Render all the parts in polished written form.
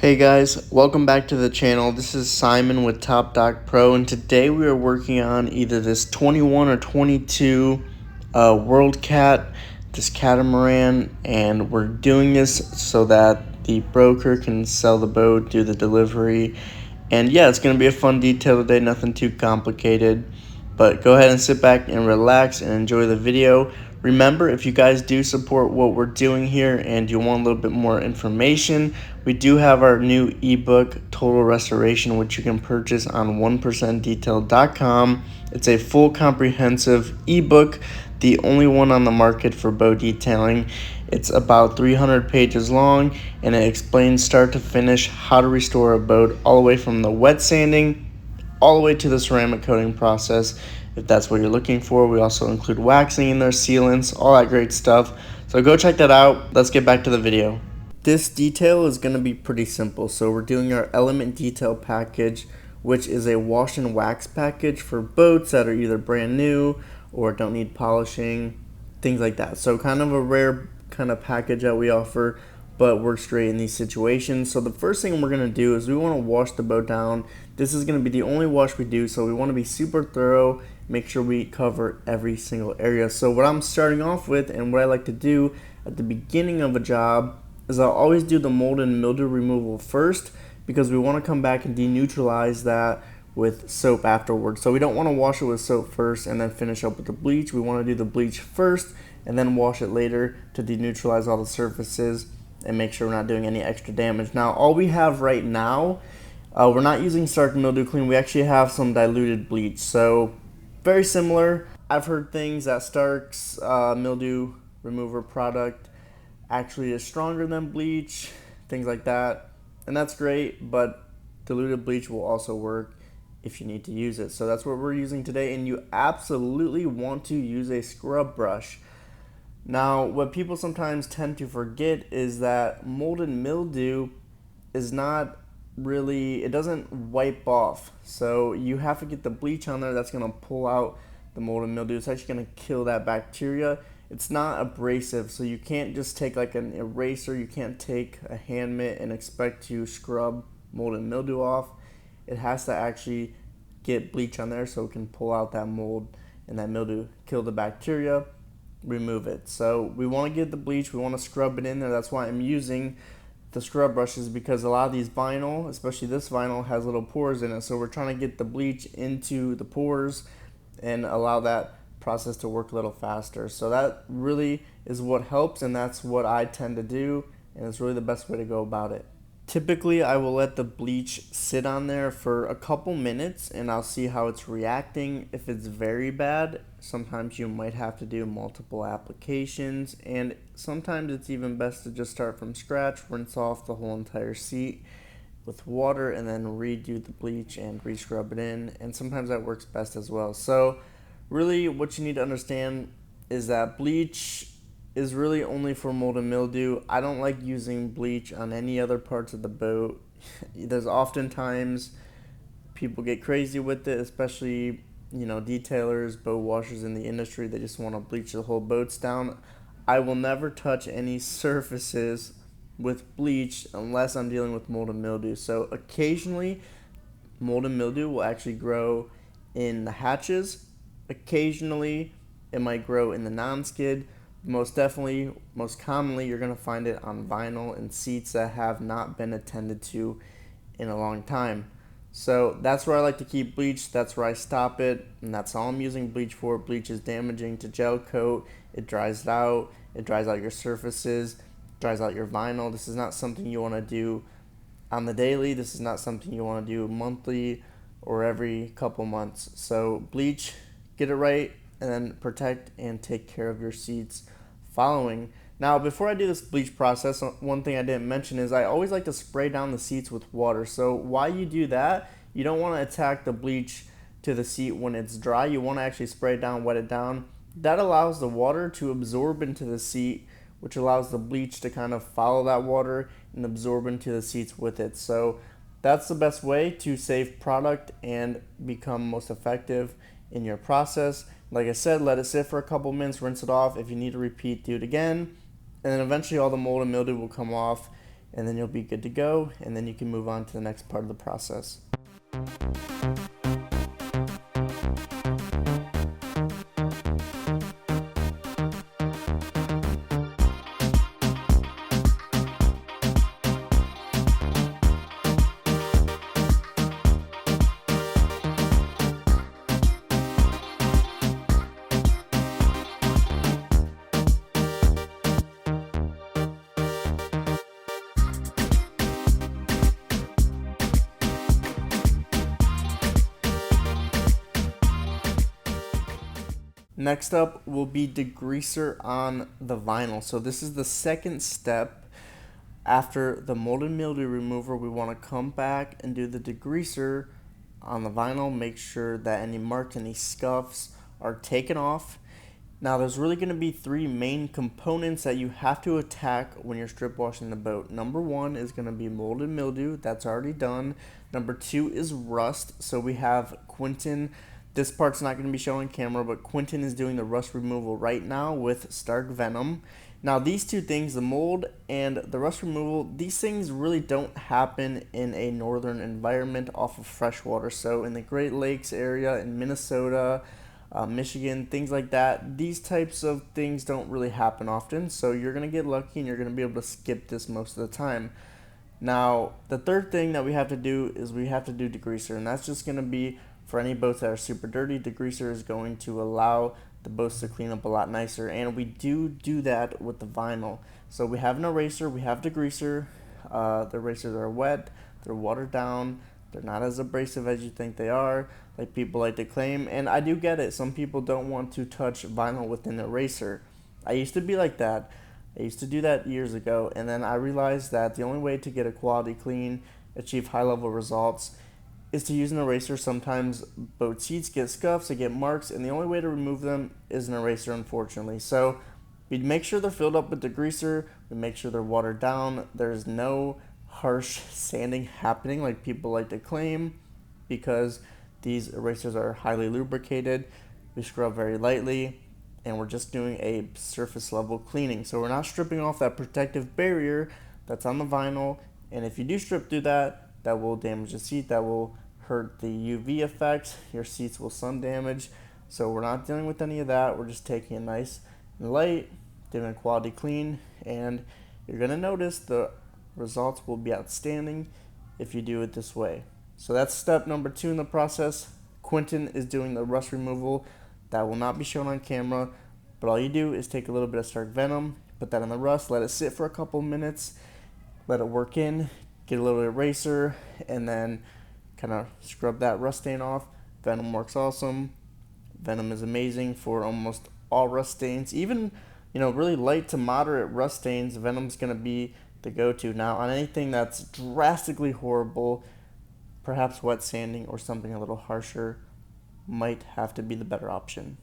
Hey guys, welcome back to the channel. This is Simon with topdockpro, and today we are working on either this 21 or 22 WorldCat, this catamaran, and we're doing this so that the broker can sell the boat, do the delivery, and yeah, it's going to be a fun detail today, nothing too complicated. But go ahead and sit back and relax and enjoy the video. Remember, if you guys do support what we're doing here and you want a little bit more information, we do have our new ebook, Total Restoration, which you can purchase on 1%detail.com. It's a full comprehensive ebook, the only one on the market for boat detailing. It's about 300 pages long, and it explains start to finish how to restore a boat all the way from the wet sanding all the way to the ceramic coating process, if that's what you're looking for. We also include waxing in there, sealants, all that great stuff. So go check that out. Let's get back to the video. This detail is going to be pretty simple. So we're doing our element detail package, which is a wash and wax package for boats that are either brand new or don't need polishing, things like that. So kind of a rare kind of package that we offer, but works great in these situations. So the first thing we're going to do is we want to wash the boat down. This is going to be the only wash we do, so we want to be super thorough, make sure we cover every single area. So what I'm starting off with, and what I like to do at the beginning of a job, is I'll always do the mold and mildew removal first, because we want to come back and deneutralize that with soap afterwards. So we don't want to wash it with soap first and then finish up with the bleach. We want to do the bleach first and then wash it later to deneutralize all the surfaces and make sure we're not doing any extra damage. Now, all we have right now, we're not using Stark Mildew Clean. We actually have some diluted bleach. So very similar. I've heard things that Stark's mildew remover product actually is stronger than bleach, things like that. And that's great, but diluted bleach will also work if you need to use it. So that's what we're using today, and you absolutely want to use a scrub brush. Now, what people sometimes tend to forget is that mold and mildew is not really, it doesn't wipe off. So you have to get the bleach on there. That's going to pull out the mold and mildew. It's actually going to kill that bacteria. It's not abrasive, so you can't just take like an eraser. You can't take a hand mitt and expect to scrub mold and mildew off. It has to actually get bleach on there so it can pull out that mold and that mildew, kill the bacteria, remove it. So we want to get the bleach, we want to scrub it in there. That's why I'm using the scrub brushes, because a lot of these vinyl, especially this vinyl, has little pores in it. So we're trying to get the bleach into the pores and allow that process to work a little faster. So that really is what helps, and that's what I tend to do, and it's really the best way to go about it. Typically, I will let the bleach sit on there for a couple minutes and I'll see how it's reacting. If it's very bad, sometimes you might have to do multiple applications, and sometimes it's even best to just start from scratch, rinse off the whole entire seat with water and then redo the bleach and re-scrub it in, and sometimes that works best as well. So really what you need to understand is that bleach is really only for mold and mildew. I don't like using bleach on any other parts of the boat. There's oftentimes people get crazy with it, especially, you know, detailers, boat washers in the industry. They just want to bleach the whole boats down. I will never touch any surfaces with bleach unless I'm dealing with mold and mildew. So occasionally mold and mildew will actually grow in the hatches. Occasionally it might grow in the non-skid. Most definitely, most commonly, you're going to find it on vinyl and seats that have not been attended to in a long time. So that's where I like to keep bleach. That's where I stop it, and that's all I'm using bleach for. Bleach is damaging to gel coat. It dries it out. It dries out your surfaces, dries out your vinyl. This is not something you want to do on the daily. This is not something you want to do monthly or every couple months. So bleach, get it right, and then protect and take care of your seats following. Now, before I do this bleach process, one thing I didn't mention is I always like to spray down the seats with water. So while you do that, you don't want to attack the bleach to the seat when it's dry. You want to actually spray it down, wet it down. That allows the water to absorb into the seat, which allows the bleach to kind of follow that water and absorb into the seats with it. So that's the best way to save product and become most effective in your process. Like I said, let it sit for a couple minutes, rinse it off. If you need to repeat, do it again. And then eventually all the mold and mildew will come off and then you'll be good to go, and then you can move on to the next part of the process. Next up will be degreaser on the vinyl. So this is the second step. After the mold and mildew remover, we want to come back and do the degreaser on the vinyl. Make sure that any marks, any scuffs are taken off. Now there's really going to be three main components that you have to attack when you're strip washing the boat. Number one is going to be mold and mildew. That's already done. Number two is rust. So we have Quentin. This part's not going to be shown on camera, but Quentin is doing the rust removal right now with Stark Venom. Now these two things, the mold and the rust removal, these things really don't happen in a northern environment off of freshwater. So in the Great Lakes area, in Minnesota, Michigan, things like that, these types of things don't really happen often. So you're going to get lucky and you're going to be able to skip this most of the time. Now the third thing that we have to do is we have to do degreaser, and that's just going to be for any boats that are super dirty. Degreaser is going to allow the boats to clean up a lot nicer, and we do that with the vinyl. So we have an eraser, we have degreaser. The erasers are wet, they're watered down, they're not as abrasive as you think they are, like people like to claim. And I do get it, some people don't want to touch vinyl with an eraser. I used to be like that. I used to do that years ago, and then I realized that the only way to get a quality clean, achieve high level results, is to use an eraser. Sometimes boat seats get scuffs, they get marks, and the only way to remove them is an eraser, unfortunately. So we make sure they're filled up with degreaser, we make sure they're watered down, there's no harsh sanding happening like people like to claim, because these erasers are highly lubricated. We scrub very lightly, and we're just doing a surface level cleaning. So we're not stripping off that protective barrier that's on the vinyl, and if you do strip through that, that will damage the seat, that will hurt the UV effect, your seats will sun damage. So we're not dealing with any of that, we're just taking it nice and light, doing a quality clean, and you're going to notice the results will be outstanding if you do it this way. So that's step number two in the process. Quentin is doing the rust removal. That will not be shown on camera, but all you do is take a little bit of Stark Venom, put that on the rust, let it sit for a couple minutes, let it work in, get a little eraser, and then kind of scrub that rust stain off. Venom works awesome. Venom is amazing for almost all rust stains. Even, really light to moderate rust stains, Venom's going to be the go-to. Now, on anything that's drastically horrible, perhaps wet sanding or something a little harsher might have to be the better option.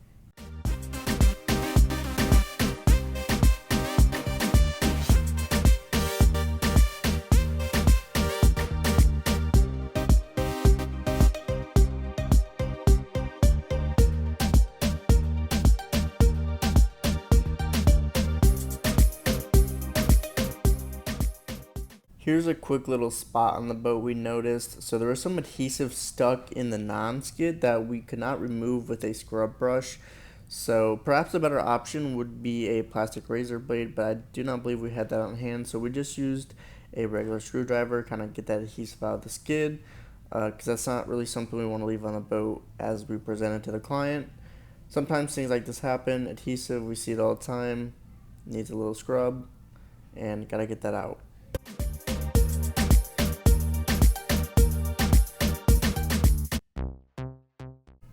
Here's a quick little spot on the boat we noticed. So there was some adhesive stuck in the non-skid that we could not remove with a scrub brush. So perhaps a better option would be a plastic razor blade, but I do not believe we had that on hand. So we just used a regular screwdriver, kind of get that adhesive out of the skid, because that's not really something we want to leave on the boat as we present it to the client. Sometimes things like this happen. Adhesive, we see it all the time, needs a little scrub, and gotta get that out.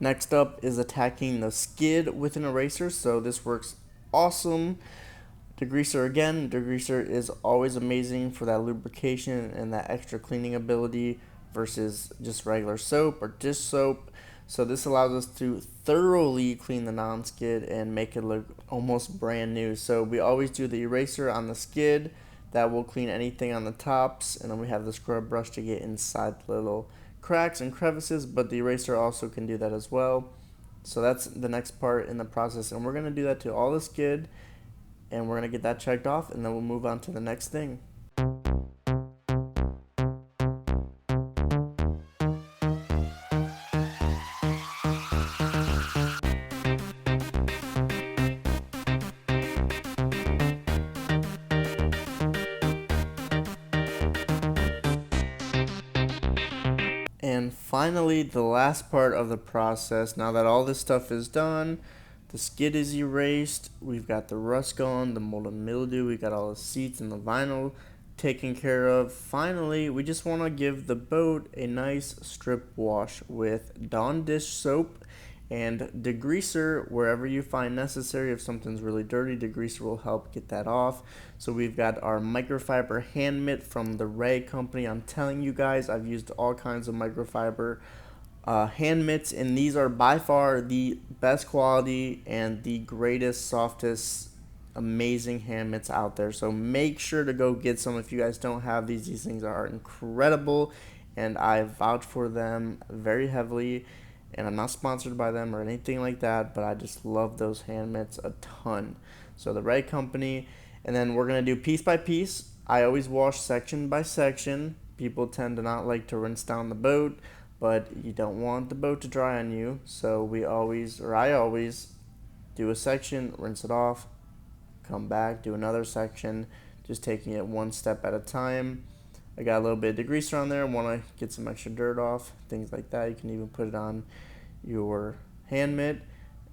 Next up is attacking the skid with an eraser. So this works awesome. Degreaser again. Degreaser is always amazing for that lubrication and that extra cleaning ability versus just regular soap or dish soap. So this allows us to thoroughly clean the non-skid and make it look almost brand new. So we always do the eraser on the skid. That will clean anything on the tops, and then we have the scrub brush to get inside the little cracks and crevices, but the eraser also can do that as well. So that's the next part in the process, and we're going to do that to all the skid, and we're going to get that checked off, and then we'll move on to the next thing. And finally, the last part of the process, now that all this stuff is done, the skid is erased, we've got the rust gone, the mold and mildew, we got all the seats and the vinyl taken care of. Finally, we just want to give the boat a nice strip wash with Dawn dish soap and degreaser wherever you find necessary. If something's really dirty, degreaser will help get that off. So we've got our microfiber hand mitt from the Ray company. I'm telling you guys, I've used all kinds of microfiber hand mitts, and these are by far the best quality and the greatest, softest, amazing hand mitts out there. So make sure to go get some if you guys don't have these. These things are incredible, and I vouch for them very heavily. And I'm not sponsored by them or anything like that, but I just love those hand mitts a ton. So the Ray company, and then we're gonna do piece by piece. I always wash section by section. People tend to not like to rinse down the boat, but you don't want the boat to dry on you. So I always do a section, rinse it off, come back, do another section, just taking it one step at a time. I got a little bit of degreaser on there, want to get some extra dirt off, things like that. You can even put it on your hand mitt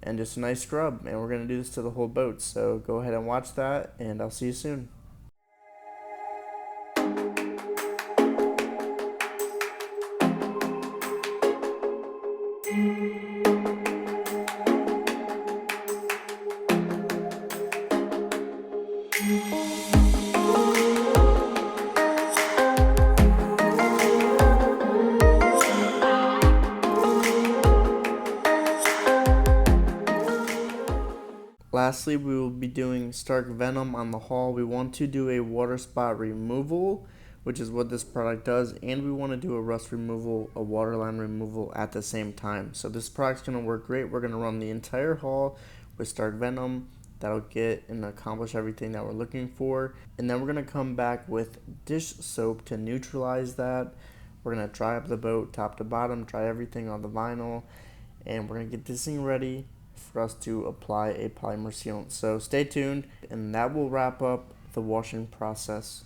and just a nice scrub. And we're going to do this to the whole boat. So go ahead and watch that, and I'll see you soon. Lastly, we will be doing Stark Venom on the hull. We want to do a water spot removal, which is what this product does, and we want to do a rust removal, a waterline removal at the same time. So this product's going to work great. We're going to run the entire hull with Stark Venom. That'll get and accomplish everything that we're looking for. And then we're going to come back with dish soap to neutralize that. We're going to dry up the boat top to bottom, dry everything on the vinyl, and we're going to get this thing ready for us to apply a polymer sealant. So stay tuned, and that will wrap up the washing process.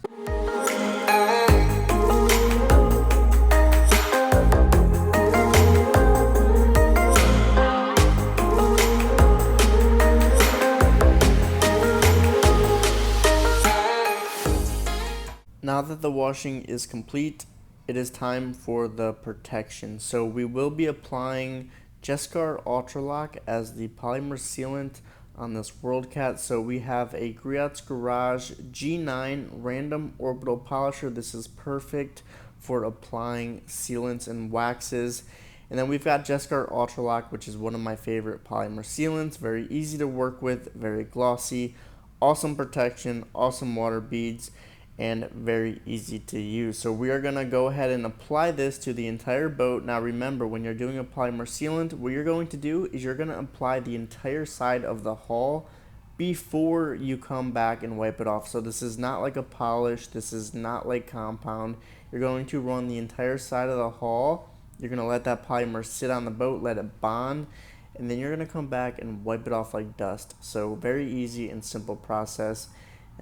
Now that the washing is complete, it is time for the protection. So we will be applying Jescar Ultralock as the polymer sealant on this WorldCat. So we have a Griot's Garage G9 random orbital polisher. This is perfect for applying sealants and waxes. And then we've got Jescar Ultralock, which is one of my favorite polymer sealants. Very easy to work with, very glossy, awesome protection, awesome water beads, and very easy to use. So we are going to go ahead and apply this to the entire boat. Now remember, when you're doing a polymer sealant, what you're going to do is you're going to apply the entire side of the hull before you come back and wipe it off. So this is not like a polish, this is not like compound. You're going to run the entire side of the hull. You're going to let that polymer sit on the boat, let it bond, and then you're going to come back and wipe it off like dust. So very easy and simple process.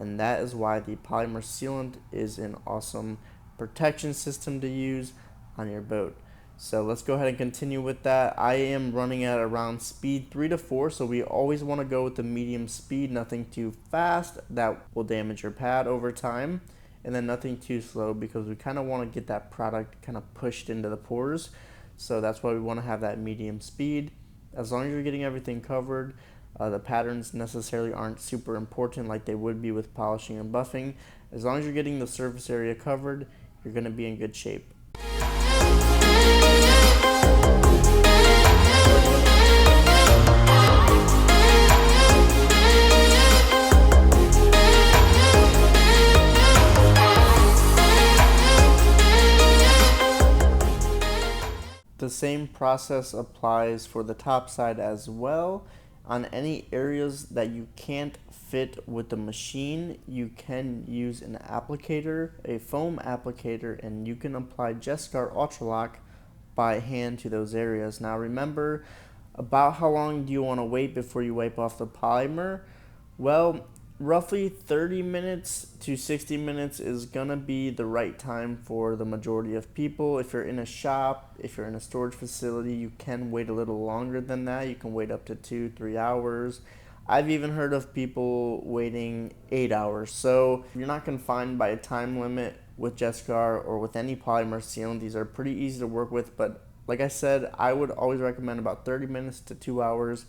And that is why the polymer sealant is an awesome protection system to use on your boat. So let's go ahead and continue with that. I am running at around speed 3 to 4, so we always want to go with the medium speed, nothing too fast, that will damage your pad over time, and then nothing too slow because we kind of want to get that product kind of pushed into the pores. So that's why we want to have that medium speed. As long as you're getting everything covered, the patterns necessarily aren't super important like they would be with polishing and buffing. As long as you're getting the surface area covered, you're going to be in good shape. The same process applies for the top side as well. On any areas that you can't fit with the machine, you can use an applicator, a foam applicator, and you can apply Jescar Ultralock by hand to those areas. Now remember, about how long do you want to wait before you wipe off the polymer? Well, roughly 30 minutes to 60 minutes is gonna be the right time for the majority of people. If you're in a shop, if you're in a storage facility, you can wait a little longer than that. You can wait up to 2-3 hours. I've even heard of people waiting 8 hours. So you're not confined by a time limit with Jetscar or with any polymer sealant. These are pretty easy to work with, but like I said, I would always recommend about 30 minutes to 2 hours.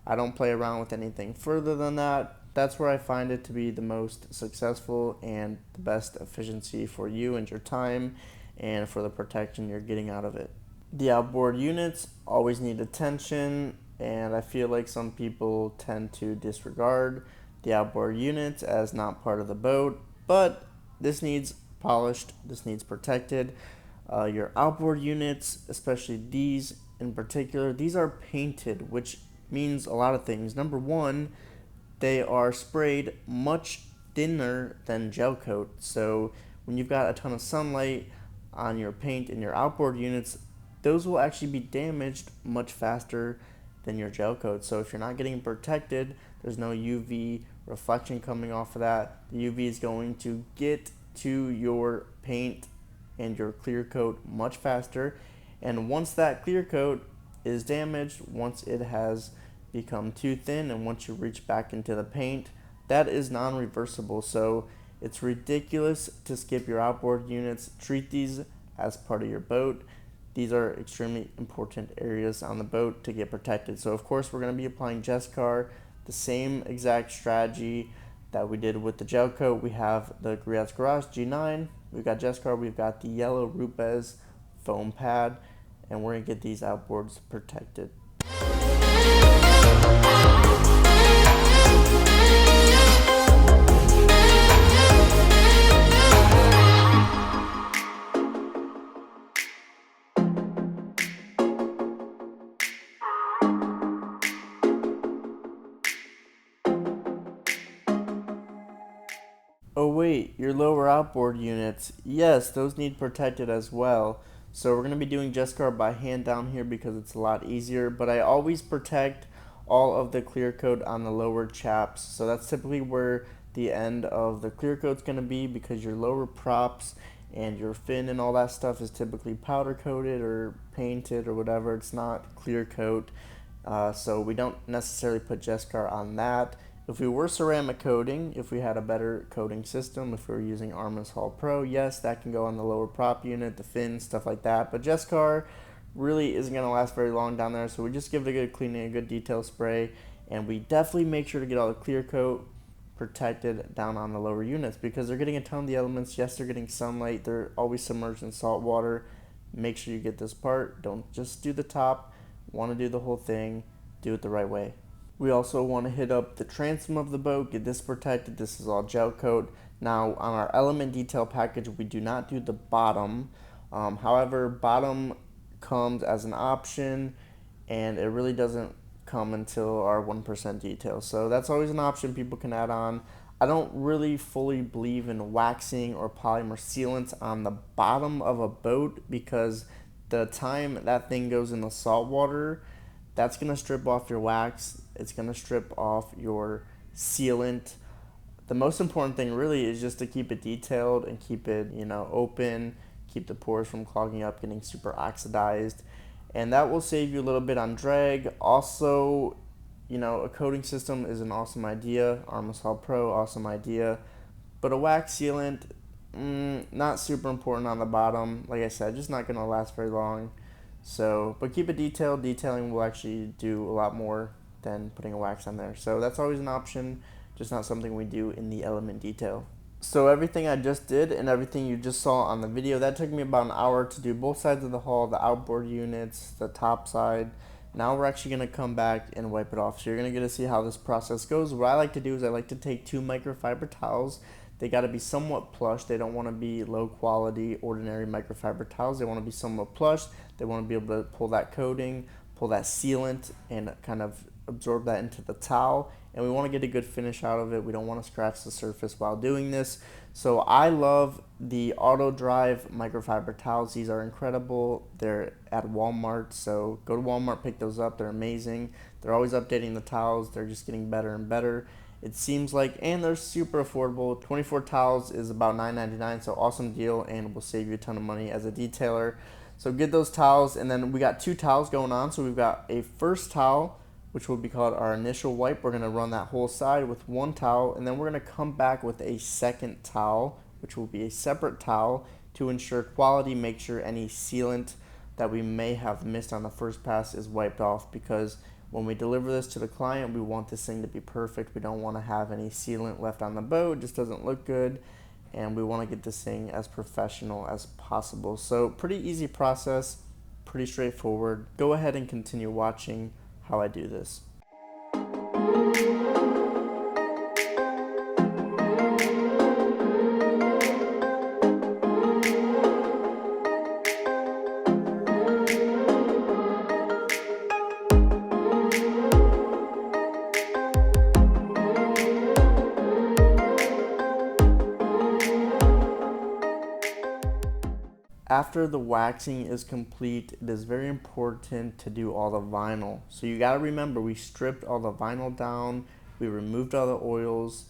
I don't play around with anything further than that. That's where I find it to be the most successful and the best efficiency for you and your time and for the protection you're getting out of it. The outboard units always need attention, and I feel like some people tend to disregard the outboard units as not part of the boat, but this needs polished, this needs protected. Your outboard units, especially these in particular, these are painted, which means a lot of things. Number one, they are sprayed much thinner than gel coat. So when you've got a ton of sunlight on your paint and your outboard units, those will actually be damaged much faster than your gel coat. So if you're not getting protected, there's no UV reflection coming off of that. The UV is going to get to your paint and your clear coat much faster. And once that clear coat is damaged, once it has become too thin, and once you reach back into the paint, that is non-reversible. So it's ridiculous to skip your outboard units. Treat these as part of your boat. These are extremely important areas on the boat to get protected. So of course we're going to be applying Jetscar, the same exact strategy that we did with the gel coat. We have the Griot's Garage G9, we've got Jetscar, we've got the yellow Rupes foam pad, and we're going to get these outboards protected. Oh wait, your lower outboard units, yes, those need protected as well. So we're going to be doing Jetscar by hand down here because it's a lot easier, but I always protect all of the clear coat on the lower chaps. So that's typically where the end of the clear coat's going to be, because your lower props and your fin and all that stuff is typically powder coated or painted or whatever. It's not clear coat. So we don't necessarily put Jetscar on that. If we were ceramic coating, if we had a better coating system, if we were using Armor Pro, yes, that can go on the lower prop unit, the fins, stuff like that. But Jetscar really isn't going to last very long down there, so we just give it a good cleaning, a good detail spray, and we definitely make sure to get all the clear coat protected down on the lower units, because they're getting a ton of the elements. Yes, they're getting sunlight, they're always submerged in salt water. Make sure you get this part. Don't just do the top. Want to do the whole thing, do it the right way. We also want to hit up the transom of the boat, get this protected. This is all gel coat. Now on our element detail package, we do not do the bottom. However, bottom comes as an option, and it really doesn't come until our 1% detail. So that's always an option people can add on. I don't really fully believe in waxing or polymer sealants on the bottom of a boat, because the time that thing goes in the salt water, that's going to strip off your wax. It's going to strip off your sealant. The most important thing really is just to keep it detailed and keep it, open, keep the pores from clogging up, getting super oxidized. And that will save you a little bit on drag. Also, a coating system is an awesome idea. Armor Pro, awesome idea. But a wax sealant, not super important on the bottom. Like I said, just not going to last very long. So, but keep it detailed. Detailing will actually do a lot more than putting a wax on there. So that's always an option, just not something we do in the element detail. So everything I just did and everything you just saw on the video, that took me about an hour to do both sides of the hull, the outboard units, the top side. Now we're actually going to come back and wipe it off. So you're going to get to see how this process goes. What I like to do is I like to take 2 microfiber towels. They got to be somewhat plush. They don't want to be low quality, ordinary microfiber towels. They want to be somewhat plush. They want to be able to pull that coating, pull that sealant, and kind of absorb that into the towel. And we want to get a good finish out of it. We don't want to scratch the surface while doing this. So I love the Auto Drive microfiber towels. These are incredible. They're at Walmart, so go to Walmart, pick those up. They're amazing. They're always updating the towels. They're just getting better and better. it seems like, and they're super affordable. 24 towels is about $9.99, so awesome deal, and will save you a ton of money as a detailer. So get those towels, and then we got 2 towels going on. So we've got a first towel, which will be called our initial wipe. We're gonna run that whole side with 1 towel, and then we're gonna come back with a second towel, which will be a separate towel to ensure quality, make sure any sealant that we may have missed on the first pass is wiped off, because when we deliver this to the client, we want this thing to be perfect. We don't want to have any sealant left on the boat. It just doesn't look good, and we want to get this thing as professional as possible. So pretty easy process, pretty straightforward. Go ahead and continue watching how I do this. After the waxing is complete, it is very important to do all the vinyl. So you got to remember, we stripped all the vinyl down, we removed all the oils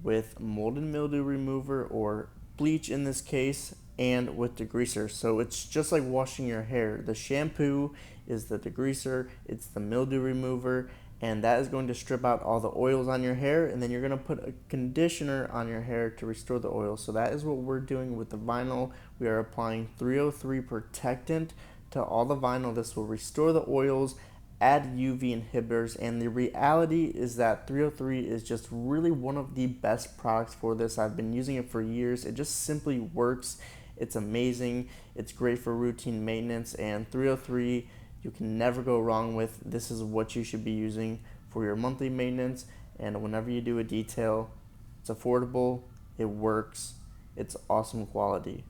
with mold and mildew remover, or bleach in this case, and with degreaser. So it's just like washing your hair. The shampoo is the degreaser, it's the mildew remover, and that is going to strip out all the oils on your hair, and then you're going to put a conditioner on your hair to restore the oil. So that is what we're doing with the vinyl. We are applying 303 protectant to all the vinyl. This will restore the oils, add UV inhibitors, and the reality is that 303 is just really one of the best products for this. I've been using it for years. It just simply works. It's amazing. It's great for routine maintenance, and 303 you can never go wrong with. This is what you should be using for your monthly maintenance, and whenever you do a detail. It's affordable, it works, it's awesome quality.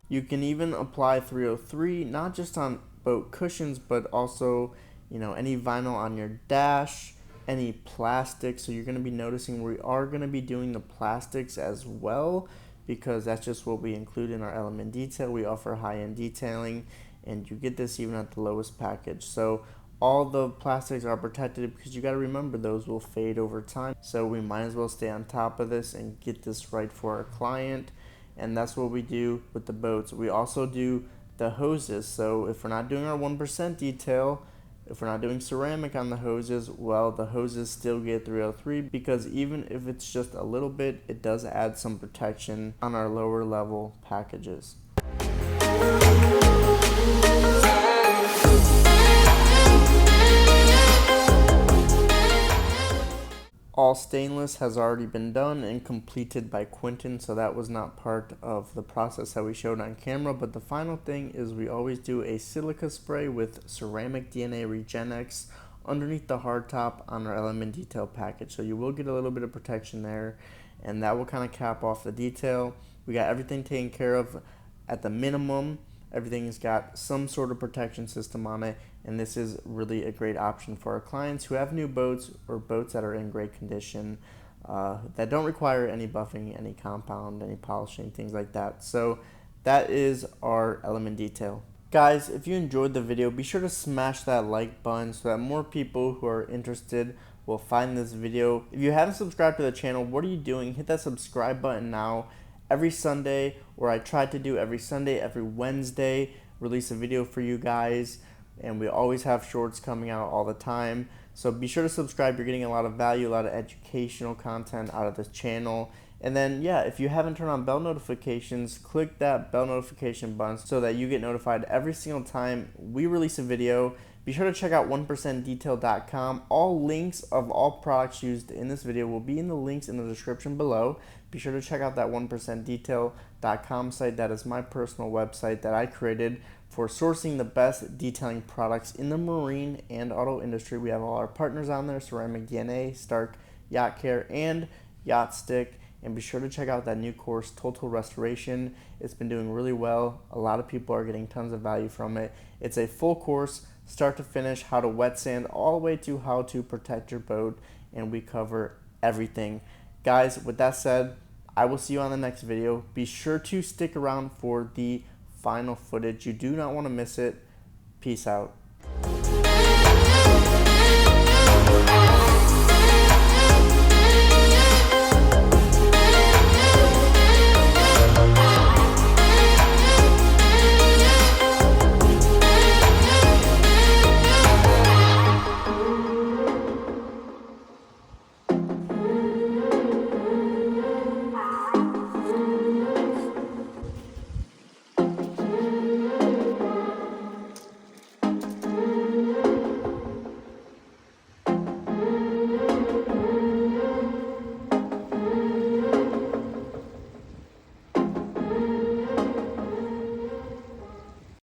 You can even apply 303 not just on boat cushions, but also, you know, any vinyl on your dash, any plastic. So you're going to be noticing we are going to be doing the plastics as well, because that's just what we include in our element detail. We offer high-end detailing, and you get this even at the lowest package. So all the plastics are protected, because you got to remember those will fade over time. So we might as well stay on top of this and get this right for our client. And that's what we do with the boats. We also do the hoses. So if we're not doing our 1% detail, if we're not doing ceramic on the hoses, well, the hoses still get 303, because even if it's just a little bit, it does add some protection on our lower level packages. All stainless has already been done and completed by Quentin, so that was not part of the process that we showed on camera. But the final thing is we always do a silica spray with ceramic DNA Regenex underneath the hardtop on our element detail package. So you will get a little bit of protection there, and that will kind of cap off the detail. We got everything taken care of at the minimum. Everything's got some sort of protection system on it, and this is really a great option for our clients who have new boats or boats that are in great condition, that don't require any buffing, any compound, any polishing, things like that. So that is our element detail. Guys, if you enjoyed the video, be sure to smash that like button so that more people who are interested will find this video. If you haven't subscribed to the channel, what are you doing? Hit that subscribe button now. Every Sunday, or I try to do every Sunday, every Wednesday, release a video for you guys, and we always have shorts coming out all the time. So be sure to subscribe. You're getting a lot of value, a lot of educational content out of this channel. And then, yeah, if you haven't turned on bell notifications, click that bell notification button so that you get notified every single time we release a video. Be sure to check out 1%detail.com. All links of all products used in this video will be in the links in the description below. Be sure to check out that 1%detail.com site. That is my personal website that I created for sourcing the best detailing products in the marine and auto industry. We have all our partners on there: Ceramic DNA, Stark Yacht Care, and Yacht Stick. And be sure to check out that new course, Total Restoration. It's been doing really well. A lot of people are getting tons of value from it. It's a full course, start to finish, how to wet sand, all the way to how to protect your boat, and we cover everything. Guys, with that said, I will see you on the next video. Be sure to stick around for the final footage. You do not want to miss it. Peace out.